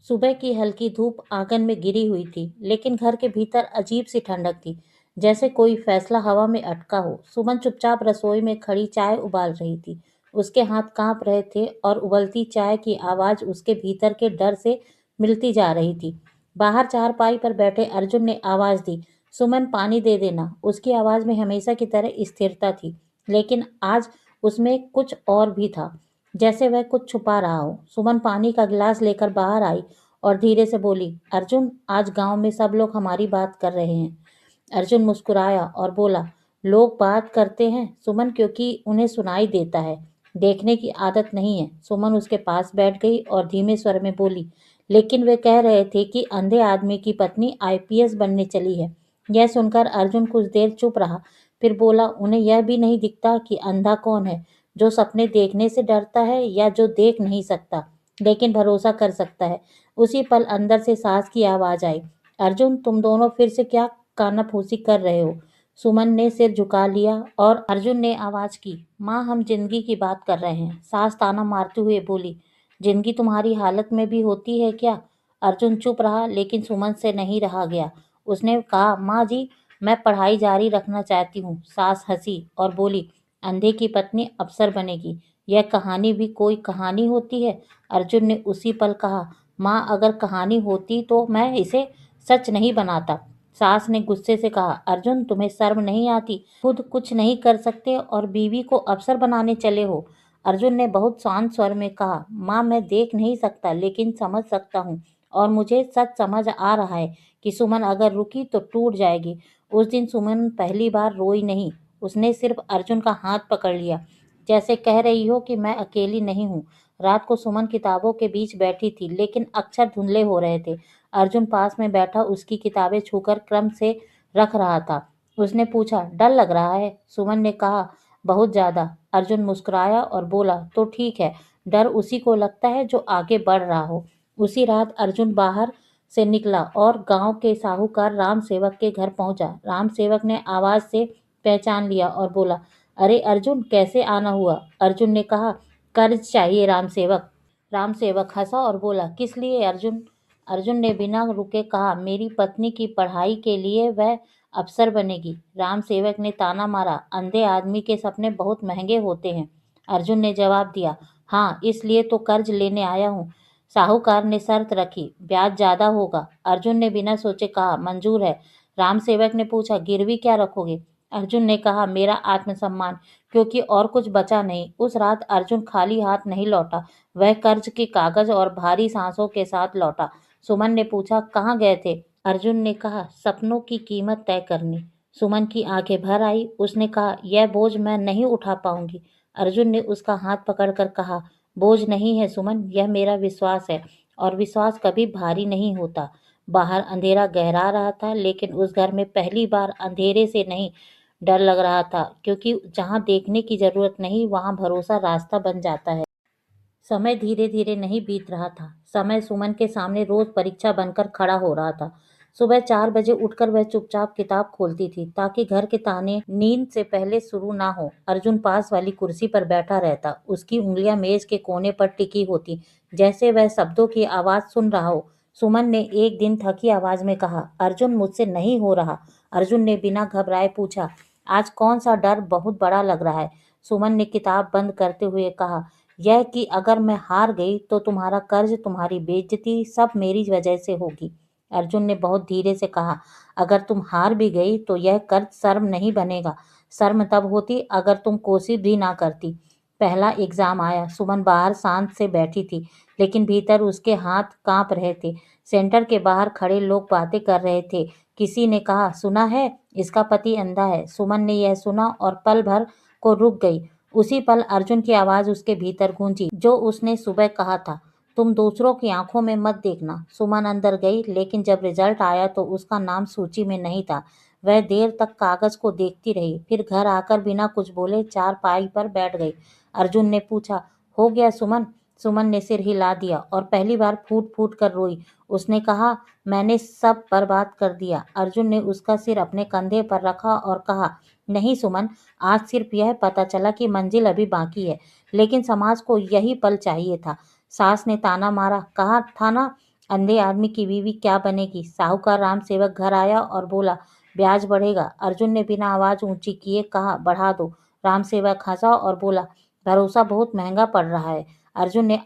सुबह की हल्की धूप आंगन में गिरी हुई थी, लेकिन घर के भीतर अजीब सी ठंडक थी, जैसे कोई फैसला हवा में अटका हो। सुमन चुपचाप रसोई में खड़ी चाय उबाल रही थी। उसके हाथ कांप रहे थे और उबलती चाय की आवाज उसके भीतर के डर से मिलती जा रही थी। बाहर चारपाई पर बैठे अर्जुन ने आवाज दी, सुमन पानी दे देना। उसकी आवाज में हमेशा की तरह स्थिरता थी, लेकिन आज उसमें कुछ और भी था, जैसे वह कुछ छुपा रहा हो। सुमन पानी का गिलास लेकर बाहर आई और धीरे से बोली, अर्जुन, आज गांव में सब लोग हमारी बात कर रहे हैं। अर्जुन मुस्कुराया और बोला, लोग बात करते हैं सुमन, क्योंकि उन्हें सुनाई देता है, देखने की आदत नहीं है। सुमन उसके पास बैठ गई और धीमे स्वर में बोली, लेकिन वे कह रहे थे कि अंधे आदमी की पत्नी आईपीएस बनने चली है। यह सुनकर अर्जुन कुछ देर चुप रहा, फिर बोला, उन्हें यह भी नहीं दिखता कि अंधा कौन है, जो सपने देखने से डरता है या जो देख नहीं सकता लेकिन भरोसा कर सकता है। उसी पल अंदर से सास की आवाज आई, अर्जुन, तुम दोनों फिर से क्या कानाफूसी कर रहे हो? सुमन ने सिर झुका लिया और अर्जुन ने आवाज की, माँ, हम जिंदगी की बात कर रहे हैं। सास ताना मारते हुए बोली, जिंदगी तुम्हारी हालत में भी होती है क्या? अर्जुन चुप रहा, लेकिन सुमन से नहीं रहा गया। उसने कहा, माँ जी, मैं पढ़ाई जारी रखना चाहती हूँ। सास हंसी और बोली, अंधे की पत्नी अफसर बनेगी, यह कहानी भी कोई कहानी होती है? अर्जुन ने उसी पल कहा, माँ, अगर कहानी होती तो मैं इसे सच नहीं बनाता। सास ने गुस्से से कहा, अर्जुन, तुम्हें शर्म नहीं आती? खुद कुछ नहीं कर सकते और बीवी को अफसर बनाने चले हो। अर्जुन ने बहुत शांत स्वर में कहा, माँ, मैं देख नहीं सकता लेकिन समझ सकता हूँ, और मुझे सच समझ आ रहा है कि सुमन अगर रुकी तो टूट जाएगी। उस दिन सुमन पहली बार रोई नहीं, उसने सिर्फ अर्जुन का हाथ पकड़ लिया, जैसे कह रही हो कि मैं अकेली नहीं हूँ। रात को सुमन किताबों के बीच बैठी थी, लेकिन अक्षर धुंधले हो रहे थे। अर्जुन पास में बैठा उसकी किताबें छूकर क्रम से रख रहा था। उसने पूछा, डर लग रहा है? सुमन ने कहा, बहुत ज्यादा। अर्जुन मुस्कुराया और बोला, तो ठीक है, डर उसी को लगता है जो आगे बढ़ रहा हो। उसी रात अर्जुन बाहर से निकला और गांव के साहूकार राम सेवक के घर पहुंचा। राम सेवक ने आवाज से पहचान लिया और बोला, अरे अर्जुन, कैसे आना हुआ? अर्जुन ने कहा, कर्ज चाहिए राम सेवक। राम सेवक हंसा और बोला, किस लिए अर्जुन? अर्जुन ने बिना रुके कहा, मेरी पत्नी की पढ़ाई के लिए, वह अफसर बनेगी। राम सेवक ने ताना मारा, अंधे आदमी के सपने बहुत महंगे होते हैं। अर्जुन ने जवाब दिया, हाँ, इसलिए तो कर्ज लेने आया हूँ। साहूकार ने शर्त रखी, ब्याज ज्यादा होगा। अर्जुन ने बिना सोचे कहा, मंजूर है। राम सेवक ने पूछा, गिरवी क्या रखोगे? अर्जुन ने कहा, मेरा आत्मसम्मान, क्योंकि और कुछ बचा नहीं। उस रात अर्जुन खाली हाथ नहीं लौटा, वह कर्ज के कागज और भारी सांसों के साथ लौटा। सुमन ने पूछा, कहाँ गए थे? अर्जुन ने कहा, सपनों की कीमत तय करने। सुमन की आंखें भर आई। उसने कहा, यह बोझ मैं नहीं उठा पाऊंगी। अर्जुन ने उसका हाथ पकड़कर कहा, बोझ नहीं है सुमन, यह मेरा विश्वास है, और विश्वास कभी भारी नहीं होता। बाहर अंधेरा गहरा रहा था, लेकिन उस घर में पहली बार अंधेरे से नहीं, डर लग रहा था, क्योंकि जहाँ देखने की जरूरत नहीं, वहाँ भरोसा रास्ता बन जाता है। समय धीरे धीरे नहीं बीत रहा था। समय सुमन के सामने रोज परीक्षा बनकर खड़ा हो रहा था। सुबह 4 बजे उठकर वह चुपचाप किताब खोलती थी, ताकि घर के ताने नींद से पहले शुरू ना हो। अर्जुन पास वाली कुर्सी पर बैठा रहता, उसकी उंगलियां मेज के कोने पर टिकी होती, जैसे वह शब्दों की आवाज सुन रहा हो। सुमन ने एक दिन थकी आवाज में कहा, अर्जुन, मुझसे नहीं हो रहा। अर्जुन ने बिना घबराए पूछा, आज कौन सा डर बहुत बड़ा लग रहा है? सुमन ने किताब बंद करते हुए कहा, यह कि अगर मैं हार गई तो तुम्हारा कर्ज, तुम्हारी बेइज्जती, सब मेरी वजह से होगी। अर्जुन ने बहुत धीरे से कहा, अगर तुम हार भी गई तो यह कर्ज शर्म नहीं बनेगा। शर्म तब होती अगर तुम कोशिश भी ना करती। पहला एग्जाम आया। सुमन बाहर शांत से बैठी थी, लेकिन भीतर उसके हाथ कांप रहे थे। सेंटर के बाहर खड़े लोग बातें कर रहे थे। किसी ने कहा, सुना है, इसका पति अंधा है। सुमन ने यह सुना और पल भर को रुक गई। उसी पल अर्जुन की आवाज उसके भीतर गूंजी, जो उसने सुबह कहा था, तुम दूसरों की आंखों में मत देखना। सुमन अंदर गई, लेकिन जब रिजल्ट आया तो उसका नाम सूची में नहीं था। वह देर तक कागज को देखती रही, फिर घर आकर बिना कुछ बोले चारपाई पर बैठ गई। अर्जुन ने पूछा, हो गया सुमन? सुमन ने सिर हिला दिया और पहली बार फूट फूट कर रोई। उसने कहा, मैंने सब बर्बाद कर दिया। अर्जुन ने उसका सिर अपने कंधे पर रखा और कहा, नहीं सुमन, आज सिर्फ यह पता चला कि मंजिल अभी बाकी है, लेकिन समाज को यही पल चाहिए था। सास ने ताना मारा, कहा था ना, अंधे आदमी की बीवी क्या बनेगी। साहूकार राम सेवक घर आया और बोला, ब्याज बढ़ेगा। अर्जुन ने बिना आवाज ऊंची किए कहा, बढ़ा दो। राम सेवक हंसा और बोला, भरोसा बहुत महंगा पड़ रहा है। अर्जुन ने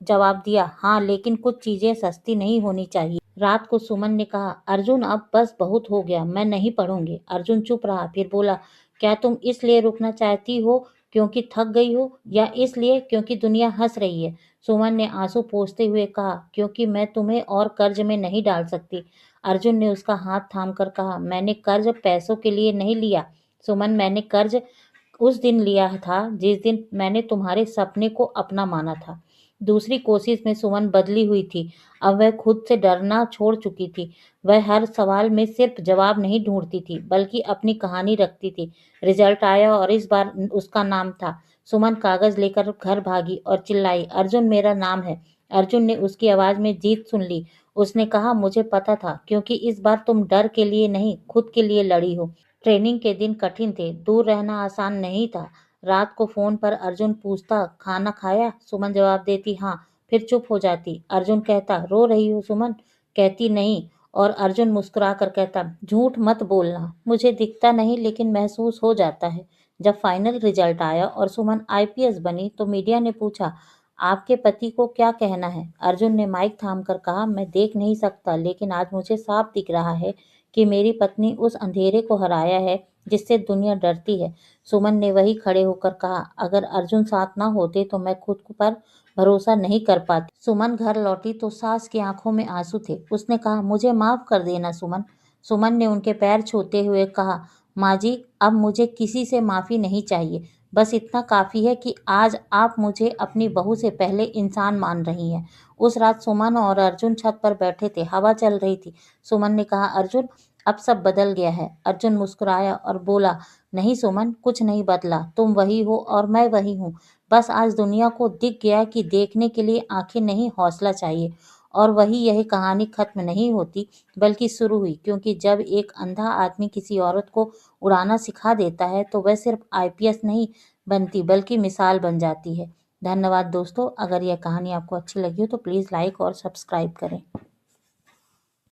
जवाब दिया, हाँ, लेकिन कुछ चीजें सस्ती नहीं होनी चाहिए। रात को सुमन ने कहा, अर्जुन अब बस बहुत हो गया, मैं नहीं पढ़ूंगी। अर्जुन चुप रहा, फिर बोला, क्या तुम इसलिए रुकना चाहती हो क्योंकि थक गई हो, या इसलिए क्योंकि दुनिया हंस रही है। सुमन ने आंसू पोंछते हुए कहा, क्योंकि मैं तुम्हें और कर्ज में नहीं डाल सकती। अर्जुन ने उसका हाथ थामकर कहा, मैंने कर्ज पैसों के लिए नहीं लिया सुमन, मैंने कर्ज उस दिन लिया था जिस दिन मैंने तुम्हारे सपने को अपना माना था। दूसरी कोशिश में सुमन बदली हुई थी। अब वह खुद से डरना छोड़ चुकी थी। वह हर सवाल में सिर्फ जवाब नहीं ढूंढती थी, बल्कि अपनी कहानी रखती थी। रिजल्ट आया और इस बार उसका नाम था। सुमन कागज लेकर घर भागी और चिल्लाई, अर्जुन मेरा नाम है। अर्जुन ने उसकी आवाज में जीत सुन ली। उसने कहा, मुझे पता था, क्योंकि इस बार तुम डर के लिए नहीं, खुद के लिए लड़ी हो। ट्रेनिंग के दिन कठिन थे, दूर रहना आसान नहीं था। रात को फोन पर अर्जुन पूछता, खाना खाया? सुमन जवाब देती, हाँ। फिर चुप हो जाती। अर्जुन कहता, रो रही हो सुमन? कहती, नहीं। और अर्जुन मुस्कुरा कर कहता, झूठ मत बोलना, मुझे दिखता नहीं लेकिन महसूस हो जाता है। जब फाइनल रिजल्ट आया और सुमन आईपीएस बनी तो मीडिया ने पूछा, आपके पति को क्या कहना है? अर्जुन ने माइक थाम कर कहा, मैं देख नहीं सकता, लेकिन आज मुझे साफ दिख रहा है कि मेरी पत्नी उस अंधेरे को हराया है जिससे दुनिया डरती है। सुमन ने वही खड़े होकर कहा, अगर अर्जुन साथ ना होते तो मैं खुद पर भरोसा नहीं कर पाती। सुमन घर लौटी तो सास की आंखों में आंसू थे। उसने कहा, मुझे माफ कर देना सुमन। सुमन ने उनके पैर छूते हुए कहा, माँ जी, अब मुझे किसी से माफी नहीं चाहिए। बस इतना काफी है कि आज आप मुझे अपनी बहू से पहले इंसान मान रही हैं। उस रात सुमन और अर्जुन छत पर बैठे थे, हवा चल रही थी। सुमन ने कहा, अर्जुन अब सब बदल गया है। अर्जुन मुस्कुराया और बोला, नहीं सुमन, कुछ नहीं बदला, तुम वही हो और मैं वही हूँ। बस आज दुनिया को दिख गया कि देखने के लिए आंखें नहीं, हौसला चाहिए। और वही यही कहानी खत्म नहीं होती, बल्कि शुरू हुई, क्योंकि जब एक अंधा आदमी किसी औरत को उड़ाना सिखा देता है तो वह सिर्फ आईपीएस नहीं बनती, बल्कि मिसाल बन जाती है। धन्यवाद दोस्तों। अगर यह कहानी आपको अच्छी लगी हो तो प्लीज़ लाइक और सब्सक्राइब करें।